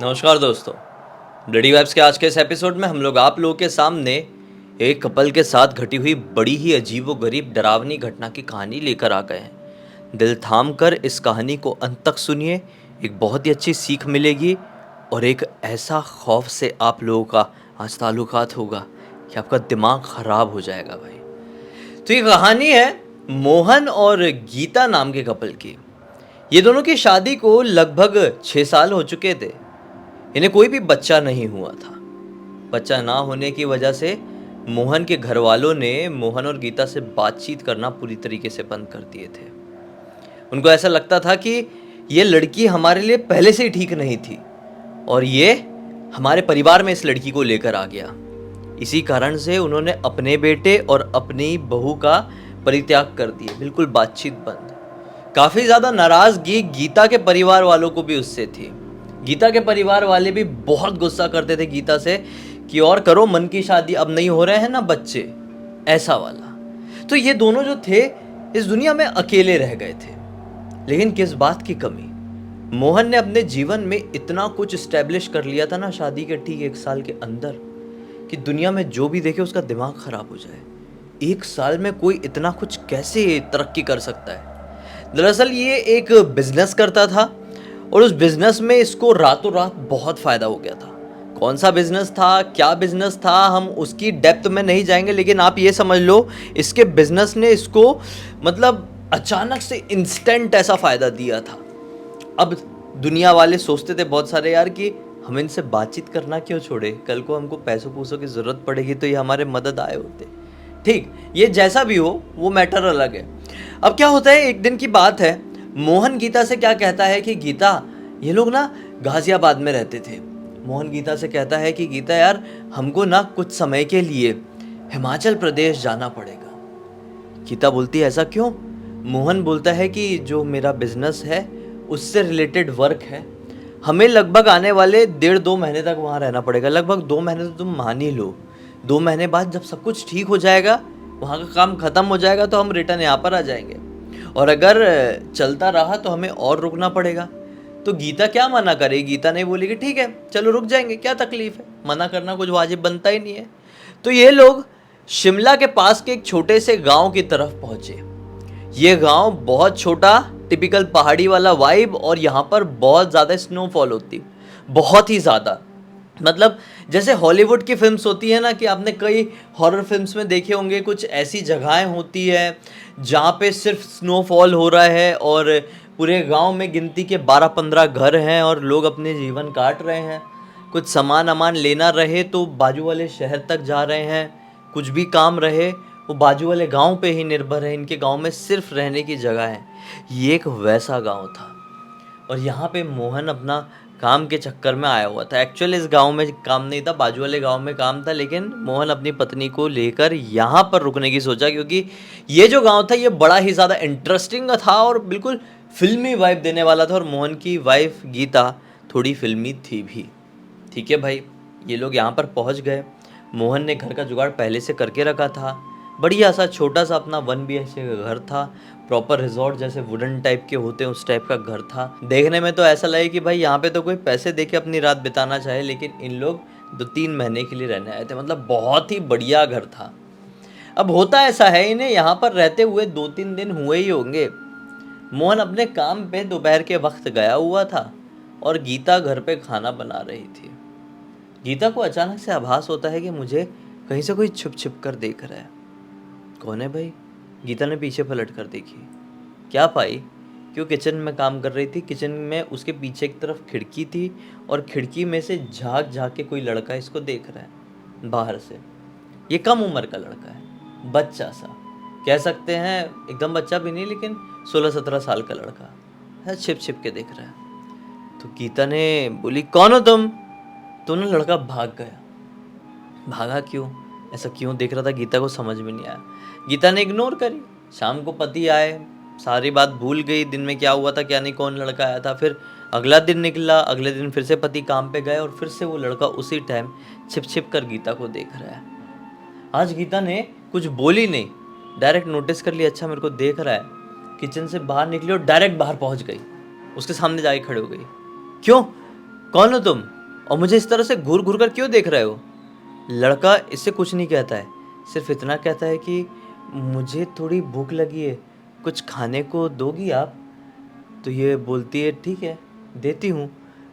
नमस्कार दोस्तों। Bloody vibes के आज के इस एपिसोड में हम लोग आप लोगों के सामने एक कपल के साथ घटी हुई बड़ी ही अजीबो गरीब डरावनी घटना की कहानी लेकर आ गए हैं। दिल थाम कर इस कहानी को अंत तक सुनिए। एक बहुत ही अच्छी सीख मिलेगी और एक ऐसा खौफ से आप लोगों का आज ताल्लुकात होगा कि आपका दिमाग खराब हो जाएगा भाई। तो ये कहानी है मोहन और गीता नाम के कपल की। ये दोनों की शादी को लगभग 6 साल हो चुके थे। इन्हें कोई भी बच्चा नहीं हुआ था। बच्चा ना होने की वजह से मोहन के घर वालों ने मोहन और गीता से बातचीत करना पूरी तरीके से बंद कर दिए थे। उनको ऐसा लगता था कि ये लड़की हमारे लिए पहले से ही ठीक नहीं थी और ये हमारे परिवार में इस लड़की को लेकर आ गया। इसी कारण से उन्होंने अपने बेटे और अपनी बहू का परित्याग कर दिया, बिल्कुल बातचीत बंद। काफी ज्यादा नाराजगी गीता के परिवार वालों को भी उससे थी। गीता के परिवार वाले भी बहुत गुस्सा करते थे गीता से कि और करो, मन की शादी, अब नहीं हो रहे हैं ना बच्चे, ऐसा वाला। तो ये दोनों जो थे इस दुनिया में अकेले रह गए थे। लेकिन किस बात की कमी? मोहन ने अपने जीवन में इतना कुछ स्टैब्लिश कर लिया था ना शादी के ठीक 1 साल के अंदर कि दुनिया में जो भी देखे उसका दिमाग खराब हो जाए। 1 साल में कोई इतना कुछ कैसे तरक्की कर सकता है? दरअसल ये एक बिजनेस करता था और उस बिजनेस में इसको रातों रात बहुत फायदा हो गया था। कौन सा बिजनेस था, क्या बिजनेस था, हम उसकी डेप्थ में नहीं जाएंगे, लेकिन आप ये समझ लो इसके बिजनेस ने इसको मतलब अचानक से इंस्टेंट ऐसा फायदा दिया था। अब दुनिया वाले सोचते थे बहुत सारे यार कि हम इनसे बातचीत करना क्यों छोड़े, कल को हमको पैसों पूसों की जरूरत पड़ेगी तो ये हमारे मदद आए होते। ठीक, ये जैसा भी हो वो मैटर अलग है। अब क्या होता है, एक दिन की बात है, मोहन गीता से क्या कहता है कि गीता, ये लोग ना गाजियाबाद में रहते थे। मोहन गीता से कहता है कि गीता यार, हमको ना कुछ समय के लिए हिमाचल प्रदेश जाना पड़ेगा। गीता बोलती है ऐसा क्यों? मोहन बोलता है कि जो मेरा बिजनेस है उससे रिलेटेड वर्क है, हमें लगभग आने वाले 1.5-2 महीने तक वहाँ रहना पड़ेगा। लगभग 2 महीने तो तुम मान ही लो। 2 महीने बाद जब सब कुछ ठीक हो जाएगा, वहाँ का काम खत्म हो जाएगा, तो हम रिटर्न यहाँ पर आ जाएंगे। और अगर चलता रहा तो हमें और रुकना पड़ेगा। तो गीता क्या मना करे? गीता ने बोली कि ठीक है चलो रुक जाएंगे, क्या तकलीफ है, मना करना कुछ वाजिब बनता ही नहीं है। तो ये लोग शिमला के पास के एक छोटे से गांव की तरफ पहुंचे। ये गांव बहुत छोटा, टिपिकल पहाड़ी वाला वाइब, और यहाँ पर बहुत ज़्यादा स्नोफॉल होती, बहुत ही ज़्यादा। मतलब जैसे हॉलीवुड की फिल्म्स होती है ना, कि आपने कई हॉरर फिल्म्स में देखे होंगे, कुछ ऐसी जगहें होती है जहाँ पे सिर्फ स्नोफॉल हो रहा है और पूरे गांव में गिनती के 12-15 घर हैं और लोग अपने जीवन काट रहे हैं। कुछ सामान अमान लेना रहे तो बाजू वाले शहर तक जा रहे हैं, कुछ भी काम रहे वो बाजू वाले गांव पे ही निर्भर है। इनके गांव में सिर्फ रहने की जगह है। ये एक वैसा गांव था और यहाँ पे मोहन अपना काम के चक्कर में आया हुआ था। एक्चुअली इस गांव में काम नहीं था, बाजू वाले गांव में काम था, लेकिन मोहन अपनी पत्नी को लेकर यहाँ पर रुकने की सोचा, क्योंकि ये जो गांव था ये बड़ा ही ज़्यादा इंटरेस्टिंग था और बिल्कुल फिल्मी वाइब देने वाला था। और मोहन की वाइफ गीता थोड़ी फिल्मी थी भी। ठीक है भाई, ये लोग यहाँ पर पहुँच गए। मोहन ने घर का जुगाड़ पहले से करके रखा था। बढ़िया सा छोटा सा अपना 1 BHK का घर था, प्रॉपर रिजॉर्ट जैसे वुडन टाइप के होते हैं उस टाइप का घर था। देखने में तो ऐसा लगे कि भाई यहाँ पे तो कोई पैसे दे के अपनी रात बिताना चाहे, लेकिन इन लोग 2-3 महीने के लिए रहने आए थे। मतलब बहुत ही बढ़िया घर था। अब होता ऐसा है, इन्हें यहाँ पर रहते हुए 2-3 दिन हुए ही होंगे। मोहन अपने काम पे दोपहर के वक्त गया हुआ था और गीता घर पे खाना बना रही थी। गीता को अचानक से आभास होता है कि मुझे कहीं से कोई छुप छुप कर देख रहा है। कौन है भाई? गीता ने पीछे पलट कर देखी। क्या पाई कि वो किचन में काम कर रही थी। किचन में उसके पीछे की तरफ खिड़की थी और खिड़की में से झाँक झाँक के कोई लड़का इसको देख रहा है बाहर से। ये कम उम्र का लड़का है, बच्चा सा कह सकते हैं, एकदम बच्चा भी नहीं, लेकिन 16-17 साल का लड़का है, छिप छिप के देख रहा है। तो गीता ने बोली, कौन हो तुम? तो ना लड़का भाग गया। भागा क्यों? ऐसा क्यों देख रहा था, गीता को समझ में नहीं आया। गीता ने इग्नोर करी। शाम को पति आए, सारी बात भूल गई, दिन में क्या हुआ था क्या नहीं, कौन लड़का आया था। फिर अगला दिन निकला, अगले दिन फिर से पति काम पे गए और फिर से वो लड़का उसी टाइम छिप छिप कर गीता को देख रहा है। आज गीता ने कुछ बोली नहीं, डायरेक्ट नोटिस कर लिया, अच्छा मेरे को देख रहा है। किचन से बाहर निकली और डायरेक्ट बाहर पहुंच गई, उसके सामने जाके खड़े हो गई। क्यों? कौन हो तुम, और मुझे इस तरह से घूर घूर कर क्यों देख रहे हो? लड़का इससे कुछ नहीं कहता है, सिर्फ इतना कहता है कि मुझे थोड़ी भूख लगी है, कुछ खाने को दोगी आप? तो ये बोलती है ठीक है, देती हूँ,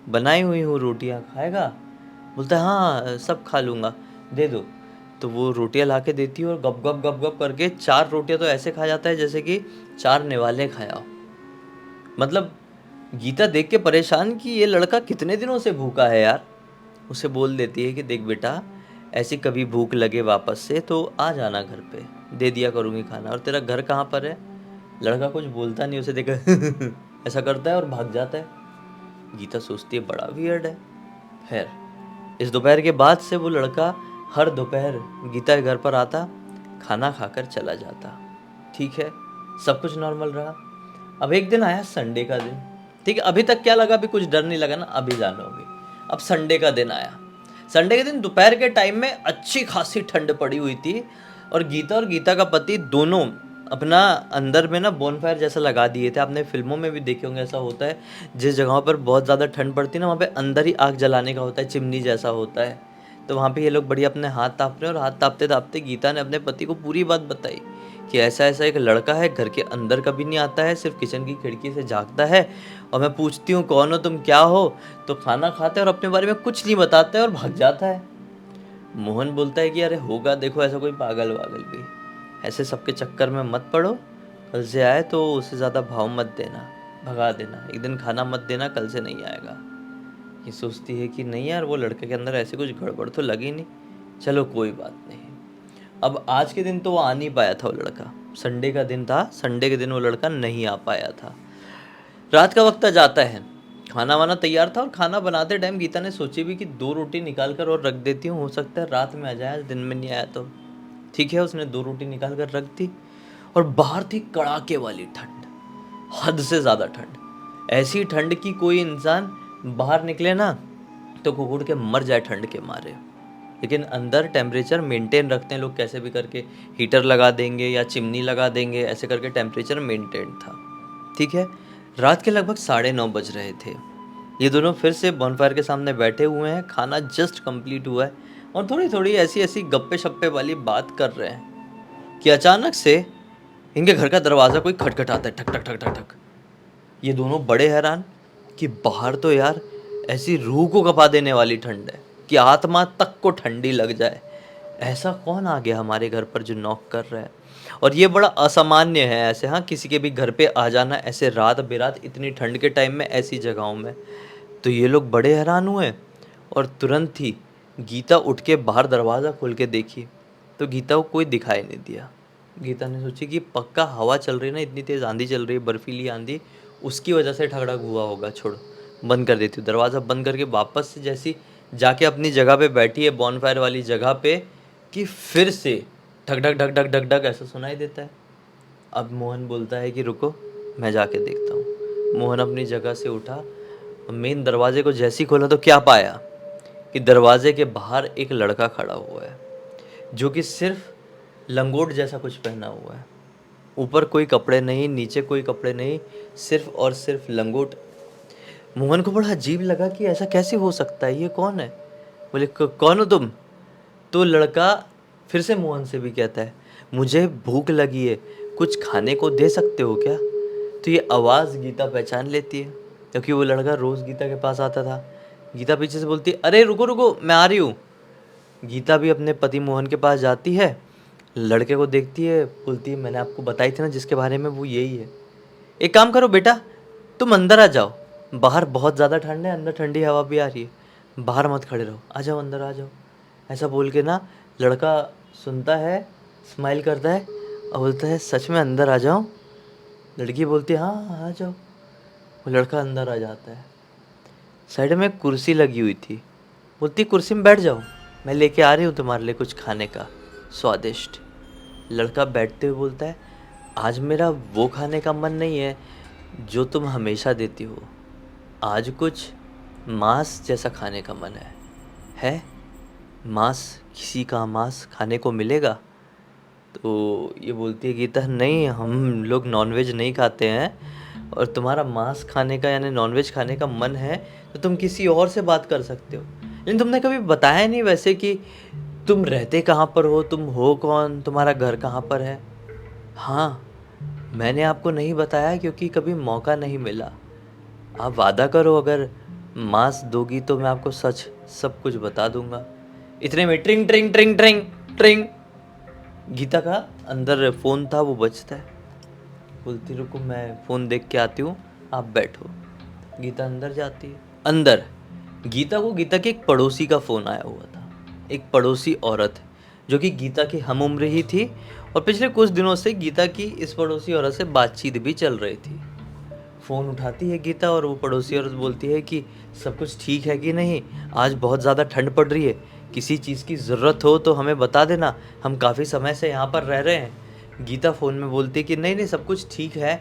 बनाई हुई हूँ रोटियाँ, खाएगा? बोलता है हाँ सब खा लूँगा, दे दो। तो वो रोटियाँ ला के देती है और गप गप गप गप करके 4 रोटियाँ तो ऐसे खा जाता है जैसे कि 4 निवाले खाया हो। मतलब गीता देख के परेशान कि ये लड़का कितने दिनों से भूखा है यार। उसे बोल देती है कि देख बेटा, ऐसी कभी भूख लगे वापस से तो आ जाना घर पे, दे दिया करूँगी खाना। और तेरा घर कहाँ पर है? लड़का कुछ बोलता नहीं, उसे देखा ऐसा करता है और भाग जाता है। गीता सोचती है बड़ा वियर्ड है। खैर, इस दोपहर के बाद से वो लड़का हर दोपहर गीता के घर पर आता, खाना खाकर चला जाता। ठीक है, सब कुछ नॉर्मल रहा। अब एक दिन आया संडे का दिन। ठीक है, अभी तक क्या लगा, अभी कुछ डर नहीं लगा ना, अभी जानोगे। अब संडे का दिन आया। संडे के दिन दोपहर के टाइम में अच्छी खासी ठंड पड़ी हुई थी और गीता का पति दोनों अपना अंदर में ना बोनफायर जैसा लगा दिए थे। आपने फिल्मों में भी देखे होंगे, ऐसा होता है जिस जगहों पर बहुत ज़्यादा ठंड पड़ती है ना, वहाँ पे अंदर ही आग जलाने का होता है, चिमनी जैसा होता है। तो वहाँ पे ये लोग बढ़िया अपने हाथ ताप रहे हैं और हाथ तापते तापते गीता ने अपने पति को पूरी बात बताई कि ऐसा ऐसा एक लड़का है, घर के अंदर कभी नहीं आता है, सिर्फ किचन की खिड़की से झाँकता है, और मैं पूछती हूँ कौन हो तुम, क्या हो, तो खाना खाते हैं और अपने बारे में कुछ नहीं बताता है और भाग जाता है। मोहन बोलता है कि अरे होगा, देखो ऐसा कोई पागल वागल भी, ऐसे सबके चक्कर में मत पड़ो, कल से आए तो उससे ज़्यादा भाव मत देना, भगा देना, एक दिन खाना मत देना, कल से नहीं आएगा। ये सोचती है कि नहीं यार, वो लड़के के अंदर ऐसी कुछ गड़बड़ तो लगी नहीं, चलो कोई बात नहीं। अब आज के दिन तो वो आ नहीं पाया था वो लड़का, संडे का दिन था, संडे के दिन वो लड़का नहीं आ पाया था। रात का वक्त आ जाता है, खाना वाना तैयार था और खाना बनाते टाइम गीता ने सोची भी कि 2 रोटी निकाल कर और रख देती हूँ, हो सकता है रात में आ जाए, आज दिन में नहीं आया तो। ठीक है, उसने 2 रोटी निकाल कर रख दी और बाहर थी कड़ाके वाली ठंड, हद से ज़्यादा ठंड। ऐसी ठंड कि कोई इंसान बाहर निकले ना तो कुकुड़ के मर जाए ठंड के मारे। लेकिन अंदर टेम्परेचर मेंटेन रखते हैं लोग, कैसे भी करके हीटर लगा देंगे या चिमनी लगा देंगे, ऐसे करके टेम्परेचर मेंटेन था। ठीक है, रात के लगभग 9:30 बज रहे थे। ये दोनों फिर से बॉनफायर के सामने बैठे हुए हैं, खाना जस्ट कंप्लीट हुआ है और थोड़ी थोड़ी ऐसी ऐसी गप्पे शप्पे वाली बात कर रहे हैं कि अचानक से इनके घर का दरवाज़ा कोई खटखटाता है, ठक ठक ठक ठक ठक। ये दोनों बड़े हैरान कि बाहर तो यार ऐसी रूह को कपा देने वाली ठंड है कि आत्मा तक को ठंडी लग जाए। ऐसा कौन आ गया हमारे घर पर जो नॉक कर रहा है? और ये बड़ा असामान्य है ऐसे, हाँ, किसी के भी घर पे आ जाना ऐसे रात बेरात इतनी ठंड के टाइम में ऐसी जगहों में। तो ये लोग बड़े हैरान हुए और तुरंत ही गीता उठ के बाहर दरवाज़ा खोल के देखी तो गीता को कोई दिखाई नहीं दिया। गीता ने सोची कि पक्का हवा चल रही है ना, इतनी तेज़ आंधी चल रही है, बर्फीली आंधी, उसकी वजह से ठगड़क हुआ होगा, छोड़ बंद कर देती हूँ। दरवाज़ा बंद करके वापस से जैसी जाके अपनी जगह पे बैठी है बॉनफायर वाली जगह पे कि फिर से ढक ढक ढक ढक ढक ढक ऐसा सुनाई देता है। अब मोहन बोलता है कि रुको मैं जाके देखता हूँ। मोहन अपनी जगह से उठा, मेन दरवाजे को जैसे ही खोला तो क्या पाया कि दरवाजे के बाहर एक लड़का खड़ा हुआ है जो कि सिर्फ लंगोट जैसा कुछ पहना हुआ है, ऊपर कोई कपड़े नहीं, नीचे कोई कपड़े नहीं, सिर्फ और सिर्फ लंगोट। मोहन को बड़ा अजीब लगा कि ऐसा कैसे हो सकता है, ये कौन है? बोले कौन हो तुम? तो लड़का फिर से मोहन से भी कहता है मुझे भूख लगी है, कुछ खाने को दे सकते हो क्या? तो ये आवाज़ गीता पहचान लेती है क्योंकि वो लड़का रोज़ गीता के पास आता था। गीता पीछे से बोलती है अरे रुको रुको मैं आ रही हूँ। गीता भी अपने पति मोहन के पास जाती है, लड़के को देखती है, बोलती है मैंने आपको बताई थी ना जिसके बारे में, वो यही है। एक काम करो बेटा, तुम अंदर आ जाओ, बाहर बहुत ज़्यादा ठंड है, अंदर ठंडी हवा भी आ रही है, बाहर मत खड़े रहो, आ जाओ अंदर आ जाओ। ऐसा बोल के ना लड़का सुनता है, स्माइल करता है और बोलता है सच में अंदर आ जाओ? लड़की बोलती है हाँ आ जाओ। वो लड़का अंदर आ जाता है। साइड में एक कुर्सी लगी हुई थी, बोलती कुर्सी में बैठ जाओ, मैं लेके आ रही हूँ तुम्हारे लिए कुछ खाने का स्वादिष्ट। लड़का बैठते हुए बोलता है आज मेरा वो खाने का मन नहीं है जो तुम हमेशा देती हो, आज कुछ मांस जैसा खाने का मन है? मांस, किसी का मांस खाने को मिलेगा? तो ये बोलती है गीता नहीं, हम लोग नॉनवेज नहीं खाते हैं, और तुम्हारा मांस खाने का यानी नॉनवेज खाने का मन है तो तुम किसी और से बात कर सकते हो, लेकिन तुमने कभी बताया नहीं वैसे कि तुम रहते कहाँ पर हो, तुम हो कौन, तुम्हारा घर कहाँ पर है। हाँ, मैंने आपको नहीं बताया क्योंकि कभी मौका नहीं मिला। आप वादा करो अगर मांस दोगी तो मैं आपको सच सब कुछ बता दूंगा। इतने में ट्रिंग ट्रिंग ट्रिंग ट्रिंग ट्रिंग, गीता का अंदर फ़ोन था वो बजता है। बोलती रुको मैं फ़ोन देख के आती हूँ, आप बैठो। गीता अंदर जाती है। अंदर गीता को गीता के एक पड़ोसी का फ़ोन आया हुआ था। एक पड़ोसी औरत जो कि गीता की हम उम्र ही थी और पिछले कुछ दिनों से गीता की इस पड़ोसी औरत से बातचीत भी चल रही थी। फ़ोन उठाती है गीता और वो पड़ोसी औरत बोलती है कि सब कुछ ठीक है कि नहीं, आज बहुत ज़्यादा ठंड पड़ रही है, किसी चीज़ की ज़रूरत हो तो हमें बता देना, हम काफ़ी समय से यहाँ पर रह रहे हैं। गीता फ़ोन में बोलती है कि नहीं नहीं सब कुछ ठीक है,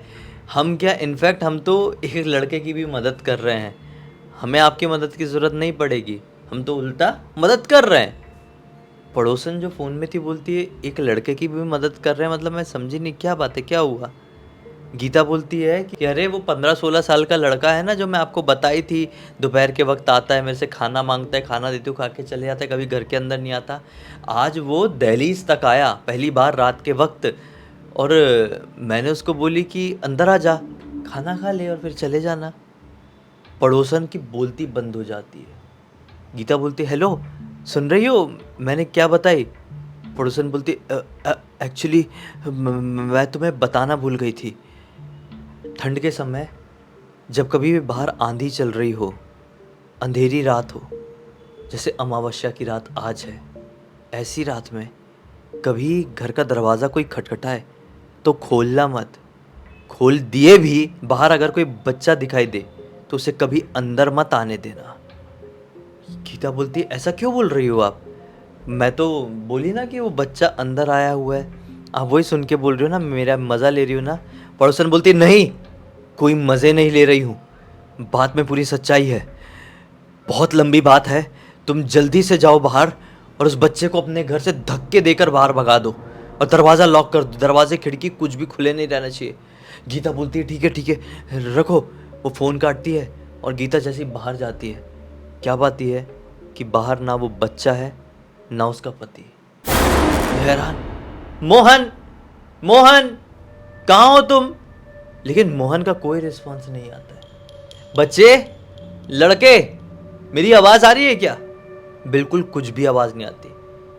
हम क्या इनफैक्ट हम तो एक लड़के की भी मदद कर रहे हैं, हमें आपकी मदद की ज़रूरत नहीं पड़ेगी, हम तो उल्टा मदद कर रहे हैं। पड़ोसन जो फ़ोन में थी बोलती है एक लड़के की भी मदद कर रहे हैं, मतलब मैं समझी नहीं क्या बात है, क्या हुआ। गीता बोलती है कि अरे वो 15-16 साल का लड़का है ना जो मैं आपको बताई थी, दोपहर के वक्त आता है मेरे से खाना मांगता है, खाना देती हूँ खा के चले जाता है, कभी घर के अंदर नहीं आता। आज वो दहलीज तक आया पहली बार रात के वक्त और मैंने उसको बोली कि अंदर आ जा, खाना खा ले और फिर चले जाना। पड़ोसन की बोलती बंद हो जाती है। गीता बोलती हेलो सुन रही हो मैंने क्या बताई। पड़ोसन बोलती एक्चुअली मैं तुम्हें बताना भूल गई थी, ठंड के समय जब कभी भी बाहर आंधी चल रही हो, अंधेरी रात हो, जैसे अमावस्या की रात आज है, ऐसी रात में कभी घर का दरवाज़ा कोई खटखटाए तो खोलना मत, खोल दिए भी बाहर अगर कोई बच्चा दिखाई दे तो उसे कभी अंदर मत आने देना। गीता बोलती है ऐसा क्यों बोल रही हो आप, मैं तो बोली ना कि वो बच्चा अंदर आया हुआ है, आप वही सुन के बोल रही हो ना, मेरा मज़ा ले रही हो ना। पड़ोसन बोलती है नहीं कोई मज़े नहीं ले रही हूँ, बात में पूरी सच्चाई है, बहुत लंबी बात है, तुम जल्दी से जाओ बाहर और उस बच्चे को अपने घर से धक्के देकर बाहर भगा दो और दरवाज़ा लॉक कर दो, दरवाजे खिड़की कुछ भी खुले नहीं रहना चाहिए। गीता बोलती है ठीक है रखो। वो फ़ोन काटती है और गीता जैसी बाहर जाती है, क्या बात यह है कि बाहर ना वो बच्चा है ना उसका पति। हैरान, मोहन मोहन कहाँ हो तुम, लेकिन मोहन का कोई रिस्पॉन्स नहीं आता है। बच्चे लड़के मेरी आवाज़ आ रही है क्या, बिल्कुल कुछ भी आवाज़ नहीं आती।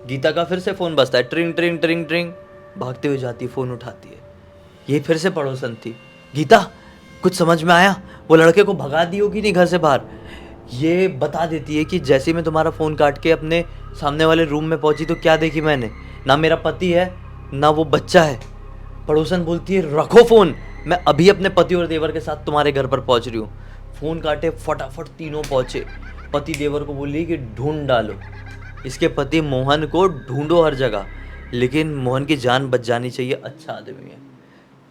गीता का फिर से फ़ोन बजता है, ट्रिंग ट्रिंग ट्रिंग ट्रिंग, भागते हुए जाती, फ़ोन उठाती है। ये फिर से पड़ोसन थी। गीता कुछ समझ में आया, वो लड़के को भगा दी होगी नहीं घर से बाहर। ये बता देती है कि जैसे मैं तुम्हारा फ़ोन काट के अपने सामने वाले रूम में पहुंची तो क्या देखी मैंने, ना मेरा पति है ना वो बच्चा है। पड़ोसन बोलती है रखो फ़ोन, मैं अभी अपने पति और देवर के साथ तुम्हारे घर पर पहुंच रही हूँ। फ़ोन काटे फटाफट तीनों पहुँचे। पति देवर को बोली कि ढूंढ डालो, इसके पति मोहन को ढूंढो हर जगह, लेकिन मोहन की जान बच जानी चाहिए, अच्छा आदमी है।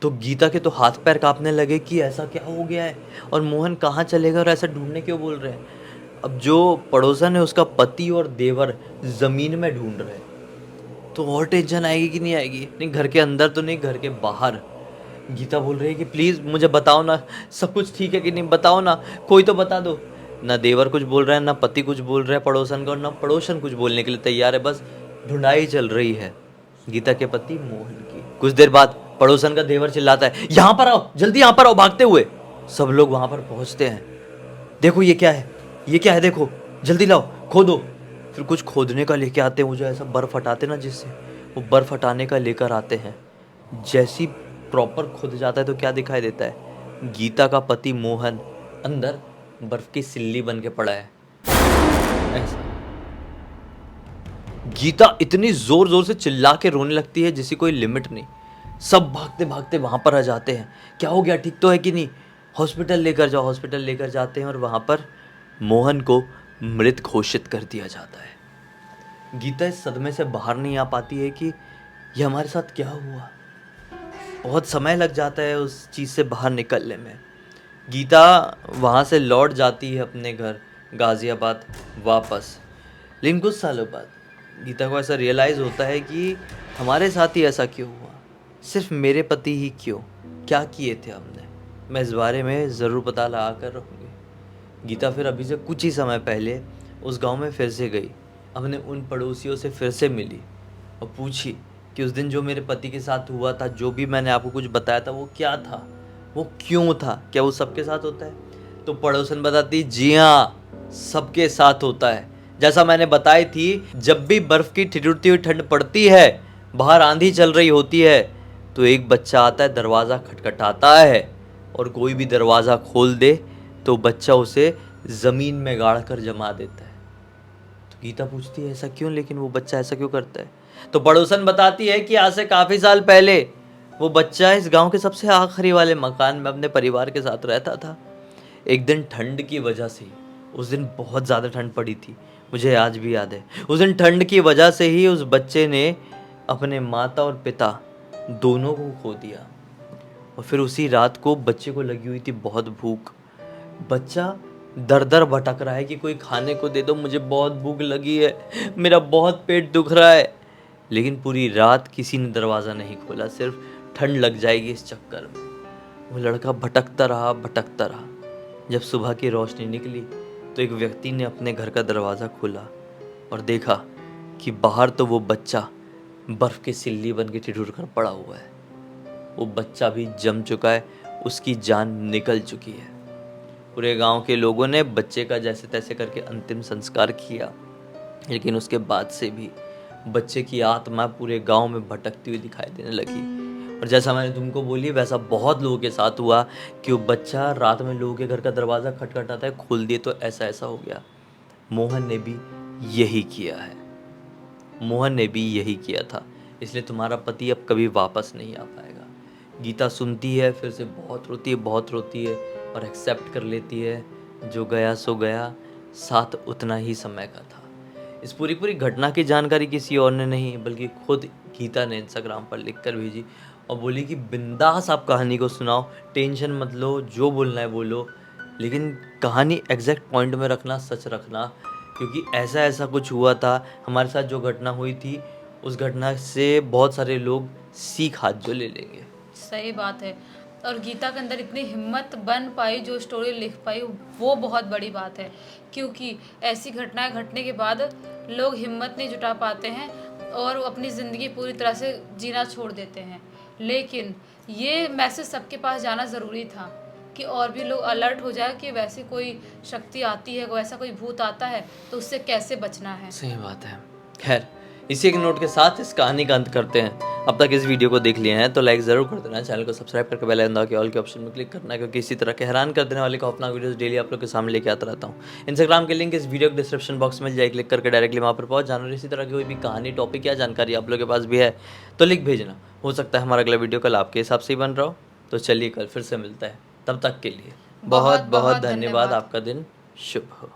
तो गीता के तो हाथ पैर कांपने लगे कि ऐसा क्या हो गया है और मोहन कहाँ चलेगा और ऐसा ढूंढने क्यों बोल रहे हैं। अब जो पड़ोसन है उसका पति और देवर ज़मीन में ढूंढ रहे हैं, तो और टेंशन आएगी कि नहीं आएगी। नहीं घर के अंदर तो नहीं, घर के बाहर। गीता बोल रही है कि प्लीज़ मुझे बताओ ना, सब कुछ ठीक है कि नहीं, बताओ ना, कोई तो बता दो। ना देवर कुछ बोल रहा है, ना पति कुछ बोल रहा है पड़ोसन का, और ना पड़ोसन कुछ बोलने के लिए तैयार है, बस ढूंढाई चल रही है गीता के पति मोहन की। कुछ देर बाद पड़ोसन का देवर चिल्लाता है यहाँ पर आओ, जल्दी यहाँ पर आओ, भागते हुए। सब लोग वहाँ पर पहुँचते हैं। देखो ये क्या है, ये क्या है, देखो जल्दी लाओ, खोदो। फिर कुछ खोदने का लेके आते हैं, वो जो ऐसा बर्फ़ हटाते ना जिससे, वो बर्फ़ हटाने का लेकर आते हैं। जैसी प्रॉपर खुद जाता है तो क्या दिखाई देता है, गीता का पति मोहन अंदर बर्फ़ की सिल्ली बन के पड़ा है। ऐसा गीता इतनी ज़ोर ज़ोर से चिल्ला के रोने लगती है जिसकी कोई लिमिट नहीं। सब भागते भागते वहाँ पर आ जाते हैं, क्या हो गया, ठीक तो है कि नहीं, हॉस्पिटल लेकर जाओ। हॉस्पिटल लेकर जाते हैं और वहाँ पर मोहन को मृत घोषित कर दिया जाता है। गीता इस सदमे से बाहर नहीं आ पाती है कि ये हमारे साथ क्या हुआ। बहुत समय लग जाता है उस चीज़ से बाहर निकलने में। गीता वहाँ से लौट जाती है अपने घर गाज़ियाबाद वापस, लेकिन कुछ सालों बाद गीता को ऐसा रियलाइज़ होता है कि हमारे साथ ही ऐसा क्यों हुआ, सिर्फ मेरे पति ही क्यों, क्या किए थे हमने। मैं इस बारे में ज़रूर पता लगा कर रहूँगी। गीता फिर अभी से कुछ ही समय पहले उस गांव में फिर से गई, अपने उन पड़ोसियों से फिर से मिली और पूछी कि उस दिन जो मेरे पति के साथ हुआ था, जो भी मैंने आपको कुछ बताया था, वो क्या था, वो क्यों था, क्या वो सबके साथ होता है? तो पड़ोसन बताती, जी हाँ, सबके साथ होता है। जैसा मैंने बताई थी, जब भी बर्फ की ठिठुरती हुई ठंड पड़ती है, बाहर आंधी चल रही होती है, तो एक बच्चा आता है, दरवाज़ा खटखटाता है और कोई भी दरवाज़ा खोल दे तो बच्चा उसे ज़मीन में गाड़ कर जमा देता है। तो गीता पूछती है ऐसा क्यों, लेकिन वो बच्चा ऐसा क्यों करता है? तो पड़ोसन बताती है कि आज से काफ़ी साल पहले वो बच्चा इस गांव के सबसे आखिरी वाले मकान में अपने परिवार के साथ रहता था। एक दिन ठंड की वजह से, उस दिन बहुत ज़्यादा ठंड पड़ी थी, मुझे आज भी याद है। उस दिन ठंड की वजह से ही उस बच्चे ने अपने माता और पिता दोनों को खो दिया। और फिर उसी रात को बच्चे को लगी हुई थी बहुत भूख। बच्चा दर दर भटक रहा है कि कोई खाने को दे दो, मुझे बहुत भूख लगी है, मेरा बहुत पेट दुख रहा है। लेकिन पूरी रात किसी ने दरवाज़ा नहीं खोला, सिर्फ ठंड लग जाएगी इस चक्कर में। वो लड़का भटकता रहा। जब सुबह की रोशनी निकली तो एक व्यक्ति ने अपने घर का दरवाज़ा खोला और देखा कि बाहर तो वो बच्चा बर्फ़ की सिल्ली बन के ठिठुर कर पड़ा हुआ है। वो बच्चा भी जम चुका है, उसकी जान निकल चुकी है। पूरे गांव के लोगों ने बच्चे का जैसे तैसे करके अंतिम संस्कार किया, लेकिन उसके बाद से भी बच्चे की आत्मा पूरे गांव में भटकती हुई दिखाई देने लगी। और जैसा मैंने तुमको बोली, वैसा बहुत लोगों के साथ हुआ कि वो बच्चा रात में लोगों के घर का दरवाज़ा खटखटाता है, खोल दिए तो ऐसा ऐसा हो गया। मोहन ने भी यही किया था, इसलिए तुम्हारा पति अब कभी वापस नहीं आ पाएगा। गीता सुनती है, फिर से बहुत रोती है और एक्सेप्ट कर लेती है, जो गया सो गया, साथ उतना ही समय का था। इस पूरी घटना की जानकारी किसी और ने नहीं, बल्कि खुद गीता ने इंस्टाग्राम पर लिख कर भेजी और बोली कि बिंदास आप कहानी को सुनाओ, टेंशन मत लो, जो बोलना है बोलो, लेकिन कहानी एग्जैक्ट पॉइंट में रखना, सच रखना, क्योंकि ऐसा ऐसा कुछ हुआ था हमारे साथ। जो घटना हुई थी, उस घटना से बहुत सारे लोग सीख हाथ जो ले लेंगे। सही बात है। और गीता के अंदर इतनी हिम्मत बन पाई, जो स्टोरी लिख पाई, वो बहुत बड़ी बात है। क्योंकि ऐसी घटनाएं घटने के बाद लोग हिम्मत नहीं जुटा पाते हैं और अपनी ज़िंदगी पूरी तरह से जीना छोड़ देते हैं। लेकिन ये मैसेज सबके पास जाना ज़रूरी था कि और भी लोग अलर्ट हो जाए कि वैसे कोई शक्ति आती है, वैसा कोई भूत आता है, तो उससे कैसे बचना है। सही बात है। खैर, इसी एक नोट के साथ इस कहानी का अंत करते हैं। अब तक इस वीडियो को देख लिए हैं तो लाइक ज़रूर कर देना, चैनल को सब्सक्राइब करके बेल आइकन दबा के ऑल के ऑप्शन में क्लिक करना है, क्योंकि इसी तरह के हैरान कर देने वाले खौफनाक वीडियोस डेली आप लोग के सामने लेके आता रहता हूँ। इंस्टाग्राम के लिंक इस वीडियो के डिस्क्रिप्शन बॉक्स में जाए, क्लिक करके डायरेक्टली वहाँ पर पहुँच जाना। और इसी तरह की कोई भी कहानी, टॉपिक या जानकारी आप लोग के पास भी है तो लिख भेजना। हो सकता है हमारा अगला वीडियो कल आपके हिसाब से ही बन रहा हो। तो चलिए कल फिर से मिलता है, तब तक के लिए बहुत बहुत धन्यवाद। आपका दिन शुभ हो।